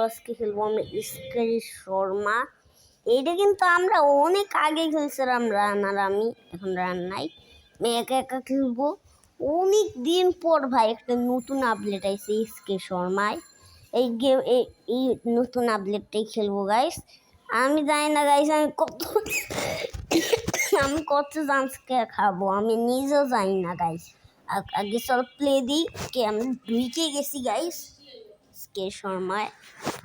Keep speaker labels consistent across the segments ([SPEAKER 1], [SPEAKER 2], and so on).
[SPEAKER 1] আজকে খেলবো আমরা স্ক্যারি শর্মা। এইটা কিন্তু আমরা অনেক আগে খেলছিলাম রান, আর আমি এখন রান নাই, আমি একা একা খেলবো। অনেক দিন পর ভাই একটা নতুন আপডেট আইছে স্কে শর্মায়। এই গেম এই নতুন আপডেটটাই খেলবো গাইস। আমি জানি না গাইস আমি কত জাম্পস্ক্যার খাবো আমি নিজেও জানি না গাইস। আগে চল প্লে দিই। কে আমি ঢুকে গেছি গাইস স্কে শর্মায়,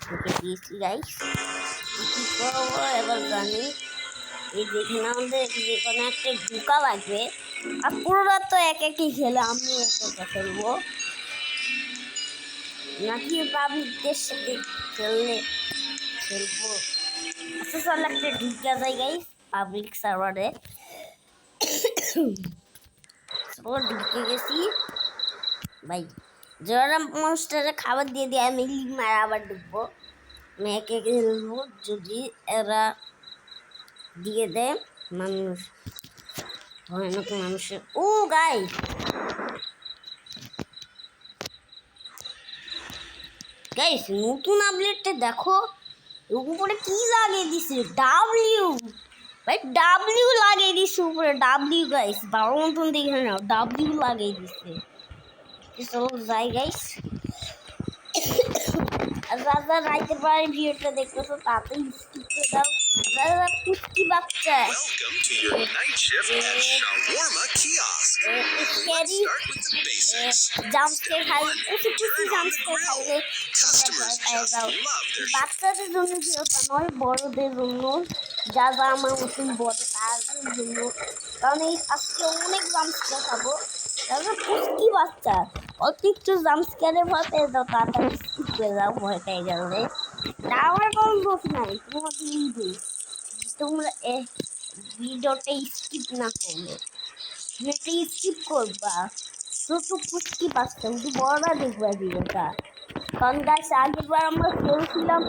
[SPEAKER 1] ঢুকে গেছি গাইস। কি করবো এবার জানি। এই যেখানে আমাদের যেখানে একটা ঢুকা লাগবে, আর পুরোটা তো এক একই খেলে আমি একা খেলবো নাকি পাবলিকদের সাথে খেলবো। আচ্ছা চল একটা ঢুকা যায় গাইস পাবলিক সার্ভারে। ঢুকে গেছি ভাই। যারা মনস্টারে খাবার দিয়ে দিয়ে আমি লিগ মারা আবার ঢুকবো, আমি একে খেলবো। যদি এরা দিয়ে দেয় মানুষ ভয়ানক মানুষের ও গাইস গাইস নতুন আপডেটটা দেখো, উপরে কি লাগিয়ে দিছে ডাব্লিউ। ভাই ডাব্লিউ লাগিয়ে দিছে উপরে, ডাব্লিউ গাইস বারো মতন দেখে নাও, ডাব্লিউ লাগিয়ে দিছে। চলো যাই গাইস। আর যারা রাইতের পরে ভিডিওটা দেখতেছো তাড়াতাড়ি স্কিপ করে দাও, যারা পুষ্টি বাচ্চা। জাম্পস্কেয়ার খাইলে পুষ্টি জাম্পস্কেয়ার খাইলে ভয় যাও। বাচ্চাদের জন্য ভিডিওটা নয়, বড়দের জন্য, যা যা আমার মতন বড় তাদের জন্য। কারণ এই আজকে অনেক জাম্পস্কেয়ার খাবো। তারপরে পুষ্টি বাচ্চা অল্প একটু জাম্পস্কেয়ারে ভয় পেয়ে যাও, তাড়াতাড়ি স্কিপ করে যাও ভয় পেয়ে গেলে। আমার কোনো দোষ নাই, তোমাদের লিখবে তোমরা ভিডিওটা স্কিপ না করলে, ভিডিওটা স্কিপ করবা। ছোট পুষ্টি বাচ্চা কিন্তু বড়রা দেখবা ভিডিওটা। কারণ গাইস আগেরবার আমরা খেলছিলাম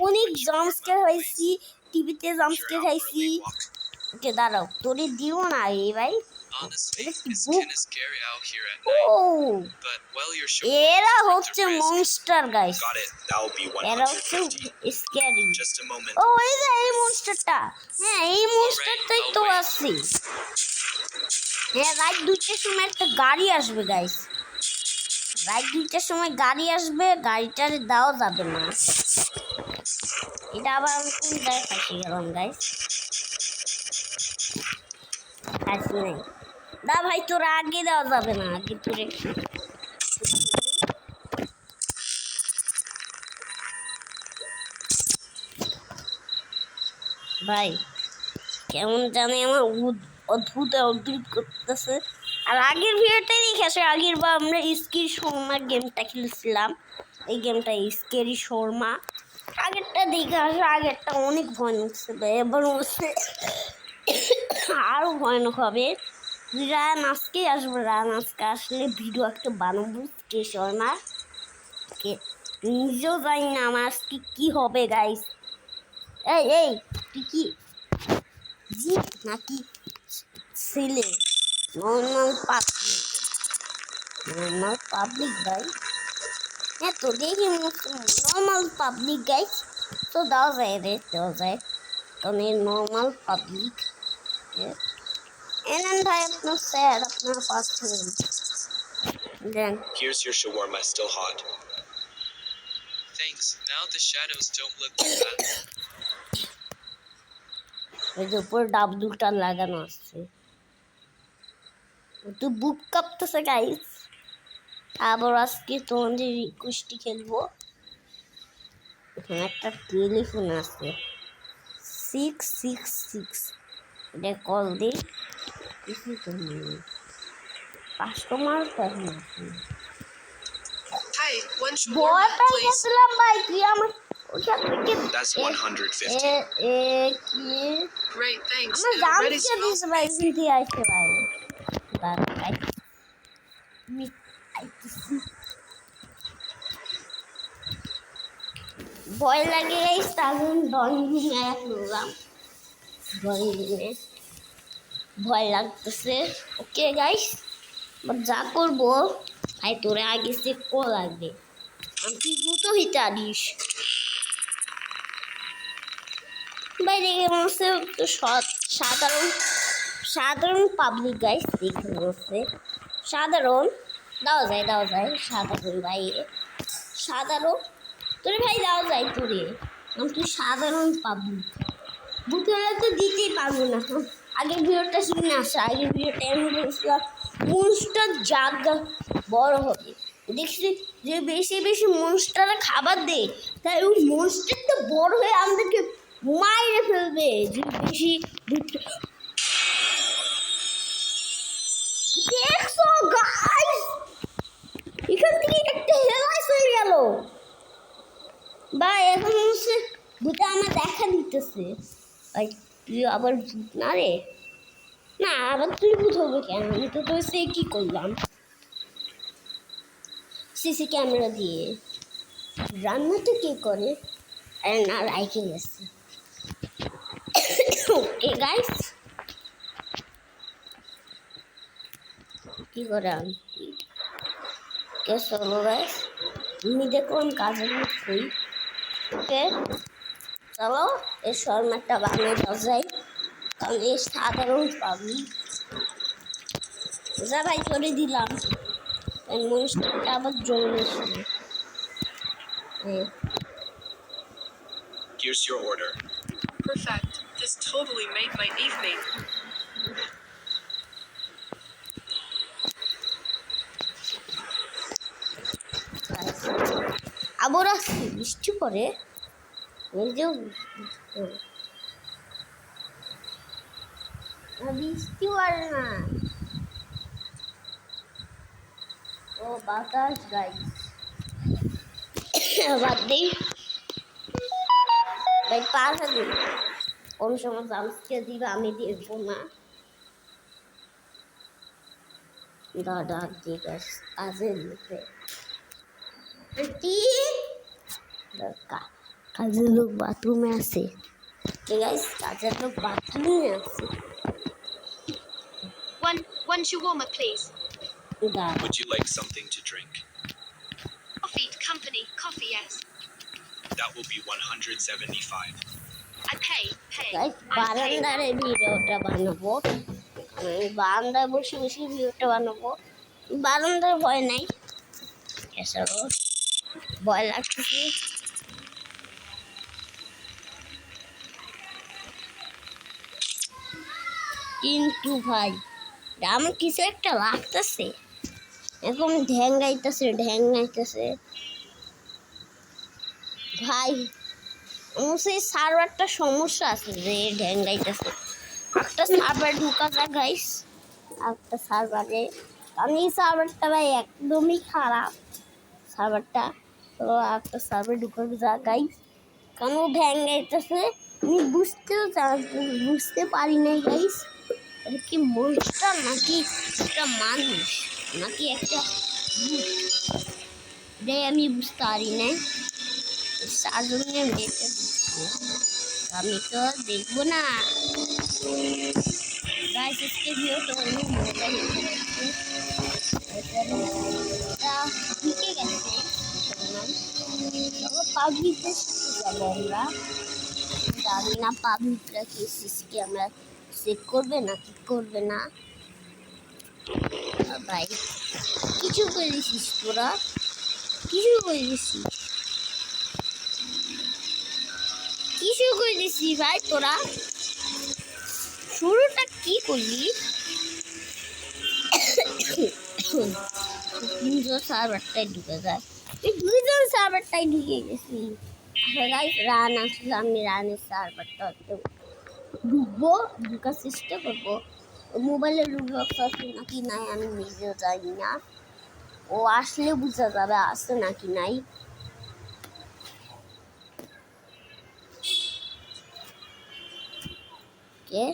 [SPEAKER 1] অনেক জাম্পস্কেয়ার হয়েছি, টিভিতে জাম্পস্কেয়ার খাইছি। ওকে দাঁড়াও তোরে দিও না এই ভাই। এরা হচ্ছে মনস্টার গাইস, এরা হচ্ছে স্ক্যারি। ও এই যে এই মনস্টারটা, হ্যাঁ এই মনস্টারটাই তো আছে। হ্যাঁ রাত 2টার সময় একটা গাড়ি আসবে গাইস, রাত 2টার সময় গাড়ি আসবে, গাড়িটার দেওয়া যাবে না। এটা আবার আমি কোন জায়গায় ফাঁসি গেলাম গাইস, ফাঁসি নাই। না ভাই তোর আগে দেওয়া যাবে না, আগে তোরে ভাই কেমন জানে আমার অদ্ভুত অদ্ভুত করতেছে। আর আগের ভিডিওটাই দেখে আসে, আগের বার আমরা স্কেরি শর্মা গেমটা খেলছিলাম, এই গেমটা স্কেরি শর্মা। আগেরটা দেখে আসে, আগেরটা অনেক ভয়ানক ছিল, এবার হচ্ছে আরও ভয়ানক হবে। রান আজকে আসবে, রান আজকে আসলে ভিডিও একটা বানাবো স্কে শর্মা। নিজেও জানি না আমার আজকে কী হবে গাইস। এই এই তুই কি জিপ নাকি ছেলে? নর্মাল পাবলিক, নর্মাল পাবলিক ভাই। হ্যাঁ তো দেখি নর্মাল পাবলিক গাইস, তো দেওয়া যায় রে, দেওয়া যায়। কারণ এই নর্মাল পাবলিক এনেন ভাই আপনার স্যার আপনার পাচ্ছেন দেন।
[SPEAKER 2] Here's your shawarma, still hot. Thanks. Now the shadows don't look like that.
[SPEAKER 1] এই যে উপর ডাবলুটা লাগানো আছে, তো বুক কাঁপতেছে গাইস। আবার আজকে তোমাদের রিকোয়েস্টই খেলবো। এখানে একটা টেলিফোন আছে 666, এটা কল দিই। কিছু তো নেই, কাস্টমার কেমন আছে?
[SPEAKER 2] Hi, one
[SPEAKER 1] ভয়
[SPEAKER 2] shawarma,
[SPEAKER 1] পেয়ে
[SPEAKER 2] please.
[SPEAKER 1] গেছিলাম ভাই, তুই আমার ওটা থেকে
[SPEAKER 2] That's 150.
[SPEAKER 1] কি
[SPEAKER 2] Great, thanks.
[SPEAKER 1] আমার
[SPEAKER 2] It already
[SPEAKER 1] জামকে
[SPEAKER 2] smells
[SPEAKER 1] দিয়েছে ভাই,
[SPEAKER 2] amazing.
[SPEAKER 1] কিন্তু আসছে ভাই। ভাই আমি আইতেছি, ভয় লাগে গাইস, তার ড্রয়িং রুমে রাখলাম, ড্রয়িং রুমে ভয় লাগতেছে। ওকে গাইস যা করবো ভাই তোরে আগে চেক করা লাগবে, তুই ভূত হইতে আনিস ভাই দেখে মনে হচ্ছে তো সাধারণ সাধারণ পাবলিক গাইস দেখে মনে হচ্ছে সাধারণ দেওয়া যায় সাধারণ ভাই সাধারণ তোরে ভাই দেওয়া যায় তোরে তুই সাধারণ পাবলিক ভূত হলে তো দিতেই পারবো না আগের ভিডিওটা শুনে আসা আগের ভিডিওটা আমি বলছিলাম মনস্টার জাগা বড় হবে দেখছি যে বেশি বেশি মনস্টারে খাবার দেয় তাই ওই মনস্টারটা বড় হয়ে আমাদেরকে মাইরে ফেলবে যে বেশি দেখছো গাইস এখান থেকে একটা হেলাইস হয়ে গেল ভাই এখন হচ্ছে ভূতে আমার দেখা দিতেছে ভাই তুই আবার ভূত না রে না আবার তুই ভূত হবে কেন আমি তো তোর সে কি করলাম সিসি ক্যামেরা দিয়ে রান্না তো কে করে আরে না রাইকে গেছে ওকে গাইস কি করে আমি কে চলো গাইস তুমি দেখো আমি কাজের মধ্যে করি ওকে চলো এই শর্মাটা বানিয়ে দেওয়া যায় কারণ এই সাধারণ পাবি যা ভাই করে দিলাম মনস্টারটা আবার জ্বলেছিল
[SPEAKER 2] Here's your order. Perfect. This totally made my evening.
[SPEAKER 1] আবার আসছে বৃষ্টি পরে বৃষ্টি পড়ে না ও বাতাস গাইস বাদ দিই ভাই পাশা দিই কোন সময় জামসকে দিবা আমি দেখবো না দাদা ঠিক আছে কাজের লোকে কাজের লোক বাথরুমে আছে ঠিক আছে কাজের লোক বাথরুমে আছে
[SPEAKER 3] One shawarma, please.
[SPEAKER 2] Would you like something to drink?
[SPEAKER 3] Coffee, company, coffee, yes.
[SPEAKER 2] That will be 175.
[SPEAKER 3] I pay.
[SPEAKER 1] Guys বারান্দারে ভিডিওটা বানাবো আমি বারান্দায় বসে বসে ভিডিওটা বানাবো বারান্দার ভয় নাই এসব ভয় লাগতেছে কিন্তু ভাই আমার কিছু একটা লাগতেছে এখন ঢ্যাঙ্গাইতেছে ভাই আমার সেই সার্ভারটা সমস্যা আছে যে ঢ্যাঙ্গাইতেছে একটা সার্ভার ঢুকা যায় গাইস একটা সার্ভারে কারণ এই সার্ভারটা ভাই একদমই খারাপ সার্ভারটা তো একটা সার্ভার ঢুকা যায় গাইস কারণ ও ঢ্যাঙ্গাইতেছে আমি বুঝতে পারি নাই গাইস এটা কি মনস্টার নাকি একটা মানুষ নাকি একটা ভূত এটাই আমি বুঝতে পারি নাই সার্জনের মেয়েটা আমি তো দেখবো না গাইস इसके ভিডিও তো আমি মোবাইল ঢুকে গেছে পাবলিকতে যাবো আমরা জানি না পাবলিকরা কি সিসি ক্যামেরা চেক করবে না কি করবে না ভাই কিছু করে দিছিস তোরা কিছু করে দিছি ভাই তোরা শুরুটা কি করলি দুজন সার্ভারটাই ঢুকে যায় দুজন সার্ভারটাই ঢুকে গেছি গাইস রান আসলে আমি রানের সার্ভারটা ঢুকার চেষ্টা করবো মোবাইলের রুবক্স আছে নাকি নাই আমি নিজেও জানি না ও আসলে বোঝা যাবে আছে নাকি নাই কে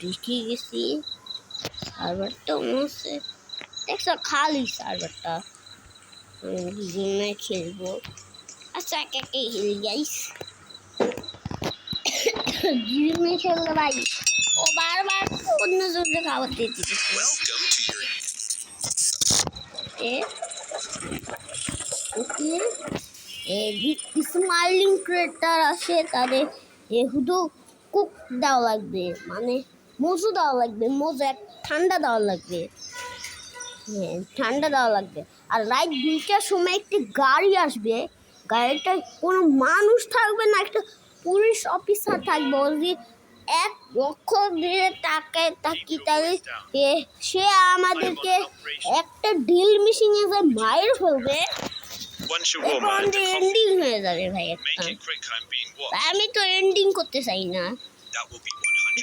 [SPEAKER 1] ঢুকে গেছি সার্ভারটা মনে দেখছো খালি সার্ভারটা দুজনে খেলবো আচ্ছা একে খেলি গাইস দুজনে খেলতে ভাই ও বারবার অন্য জনকে খাবার দিতে
[SPEAKER 2] Welcome to your
[SPEAKER 1] okay smiling creator আসে তাদের শুধু কুক দেওয়া লাগবে মানে মজু দেওয়া লাগবে মজু ঠান্ডা দেওয়া লাগবে হ্যাঁ ঠান্ডা দেওয়া লাগবে আর রাত 2টার সময় একটি গাড়ি আসবে গাড়িটা কোনো মানুষ থাকবে না একটা পুলিশ অফিসার থাকবে ও যদি 1 লক্ষ দিয়ে টাকায় থাকি তাহলে সে আমাদেরকে একটা ড্রিল মেশিনে যে মায়ের ফেলবে
[SPEAKER 4] One shawarma and a
[SPEAKER 1] ending
[SPEAKER 4] coffee.
[SPEAKER 1] হয়ে যাবে ভাই একটা
[SPEAKER 4] Make it quick, I'm being watched.
[SPEAKER 1] আমি তো এন্ডিং করতে চাই না
[SPEAKER 4] That will be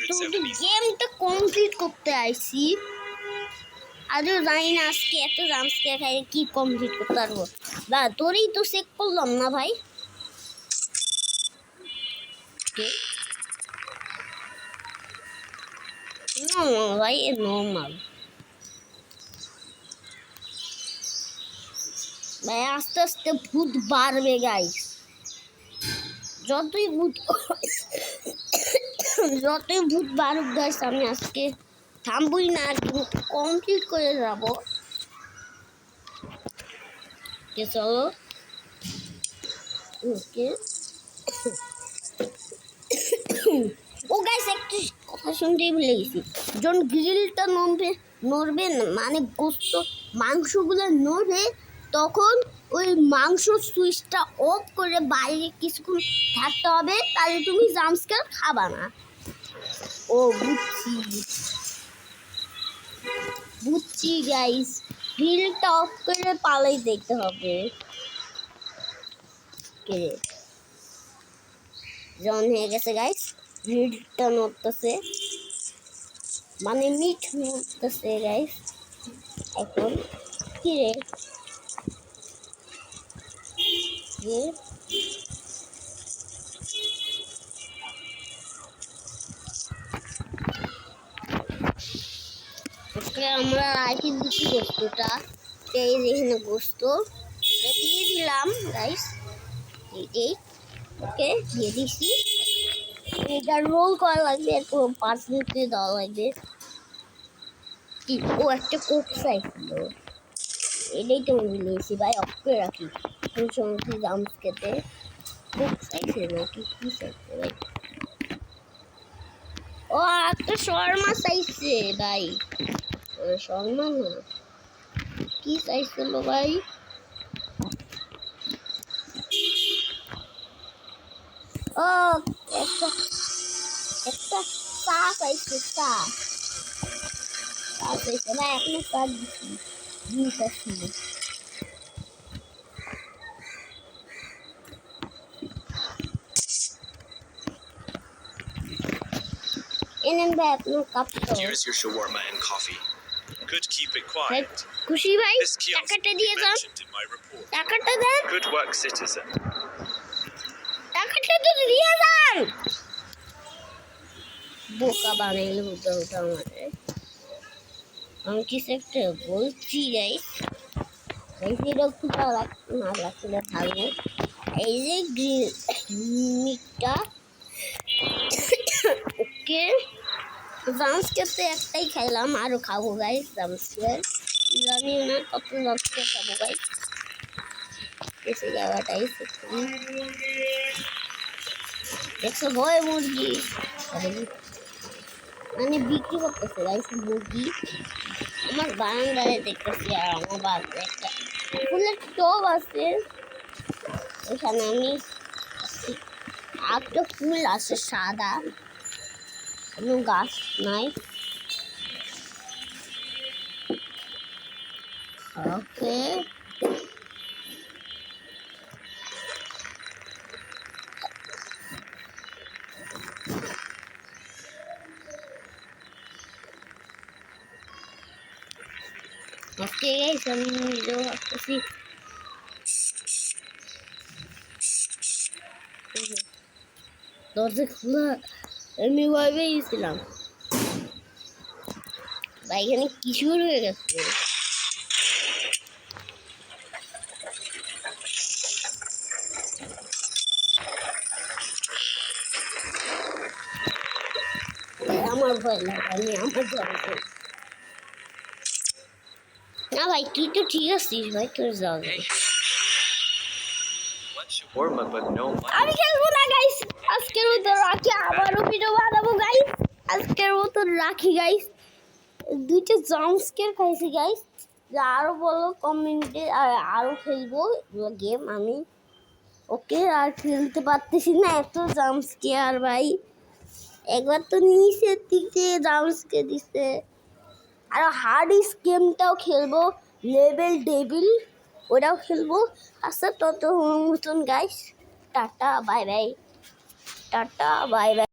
[SPEAKER 1] তো
[SPEAKER 4] 170.
[SPEAKER 1] গেমটা কমপ্লিট করতে আইছি আজও জানি না আজকে এত জামস্কে খাই কি কমপ্লিট করতে পারবো বা তোরই তো চেক করলাম না ভাই নর্মাল ভাই নর্মাল ভাই আস্তে আস্তে ভূত বাড়বে গাইস যতই ভূত বাড়ুক গাইস আমি আজকে থামবই না কিন্তু কমপ্লিট করে যাব চলো ওকে ও গাইস একটা কথা শুনতেই ভুলে গেছি যখন গ্রিলটা নড়বে না মানে গোস্ত মাংসগুলো নড়বে তখন ওই মাংস সুইচটা অফ করে বাইরে কিছুক্ষণ থাকতে হবে তাহলে তুমি জাম্পস্কেয়ার খাবা না ও বুঝছি গাইস গ্রিলটা অফ করে পালাই দেখতে হবে কে জন হয়ে গেছে গাইস গ্রিলটা নড়তেছে মানে মিট নড়তেছে গাইস এখন কি রে আমরা রাখি দিচ্ছি গোস্তটা এই এখানে গোস্ত দিয়ে দিলাম গাইস এই ওকে দিয়ে দিচ্ছি এটা রোল করা লাগবে এরপর 5 মিনিট দেওয়া লাগবে ও একটা কোক চাইছিল এটাই তো আমি নিয়েছি ভাই অফ করে রাখি কোন সময় জাম্পস খেতে কোক চাইছে নাকি কি চাইছে ভাই ও একটা শর্মা চাইছে ভাই শর্মা না কি চাইছিল ভাই ও একটা চা চাইছে চা চাইছে ভাই এখনো চা দিচ্ছি দুইটা ছিল এনেন ভাই আপনার কাপটা
[SPEAKER 4] Here's your shawarma and coffee. Good, keep it quiet.
[SPEAKER 1] খুশি ভাই
[SPEAKER 4] This kiosk
[SPEAKER 1] টাকাটা
[SPEAKER 4] will be
[SPEAKER 1] দিয়ে যান
[SPEAKER 4] mentioned in my report.
[SPEAKER 1] টাকাটা দেন
[SPEAKER 4] Good work, citizen.
[SPEAKER 1] টাকাটা তো দিয়ে যান বোকা বানাইলে হতো আমাদের আমি কিছু একটা বলছি গাইস এই যে রক্ষা না রাখলে ভালো এই যে মিটটা ওকে জামস্কেয়ার একটাই খাইলাম আরো খাবো গাইস জামস্কেয়ার জানি না কত জামস্কেয়ার খাবো গাইস এসে জায়গাটাই দেখছো ভয় মুরগি মানে বিক্রি করতেছে গাইস মুরগি আমার বারান্দায় দেখতেছি আর আমার বাড়িতে একটা ফুলের টব আছে ওখানে আমি একটা ফুল আছে সাদা কোনো গাছ নাই ওকে ওকে গাইস আমি ভিডিও করতেছি দরজা খোলা আমি ভয় গেছিলাম ভাই এখানে কিশোর হয়ে গেছে আমার ভয় লাগে আমি আমার ঘরে যাই না ভাই তুই তো ঠিক আছিস ভাই তোর যাও
[SPEAKER 4] shawarma, but no money.
[SPEAKER 1] আমি খেলবো না গাইস, আজকের মতো রাখি, আবারও ভিডিও বানাবো গাইস, আজকের মতো রাখি গাইস। দুইটা জাম্পস্কেয়ার খাইছি গাইস, আরো বলো কমেন্টে, আরো খেলবো গেম আমি। ওকে, আর খেলতে পারতেছি না, এত জাম্পস্কেয়ার ভাই। একবার তো নিচের দিকে জাম্পস্কেয়ার দিছে। আর হার্ড গেমটাও খেলবো, লেভেল ডেভিল, ওটাও খেলবো। আচ্ছা, তত মতন guys, tata bye bye, tata bye bye.